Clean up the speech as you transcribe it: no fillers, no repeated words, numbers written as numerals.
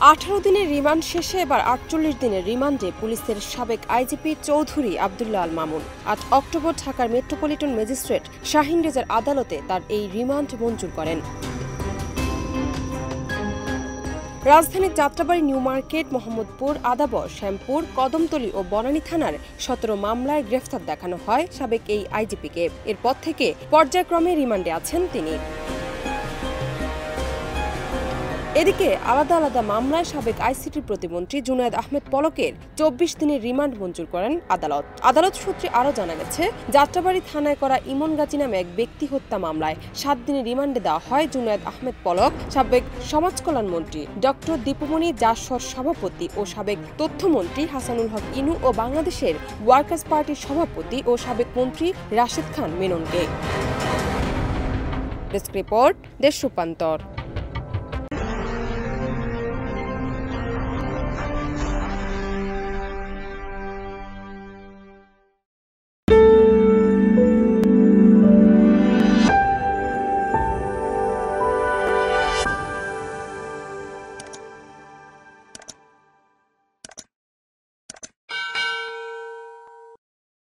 18 দিনের রিমান্ড শেষে এবার 48 দিনের রিমান্ডে পুলিশের সাবেক আইজিপি চৌধুরী আব্দুল্লাহ আল মামুন। 8 অক্টোবর ঢাকার মেট্রোপলিটন ম্যাজিস্ট্রেট শাহিন রেজার আদালতে তার এই রিমান্ড মঞ্জুর করেন। রাজধানীর যাত্রাবাড়ী, নিউ মার্কেট, মোহাম্মদপুর, আদাবর, শ্যামপুর, কদমতলী ও বনানী থানার 17 মামলায় গ্রেফতার দেখানো হয় সাবেক এই আইজিপিকে। এরপর থেকে পর্যায়ক্রমে রিমান্ডে আছেন তিনি। এদিকে আলাদা আলাদা মামলায় সাবেক আইসিটি প্রতিমন্ত্রী জুনায়েদ আহমেদ পলকের 24 দিনের রিমান্ড মঞ্জুর করেন আদালত। আদালত সূত্রে আরও জানা গেছে, যাত্রাবাড়ী থানায় করা ইমন গাজী নামে এক ব্যক্তি হত্যা মামলায় 7 দিনের রিমান্ডে দেওয়া হয় জুনায়েদ আহমেদ পলক, সাবেক সমাজকল্যাণ মন্ত্রী ডক্টর দীপুমণি জাসর সভাপতি ও সাবেক তথ্যমন্ত্রী হাসানুল হক ইনু ও বাংলাদেশের ওয়ার্কার্স পার্টির সভাপতি ও সাবেক মন্ত্রী রাশেদ খান মেননকে। ডেস্ক রিপোর্ট, দেশ রূপান্তর।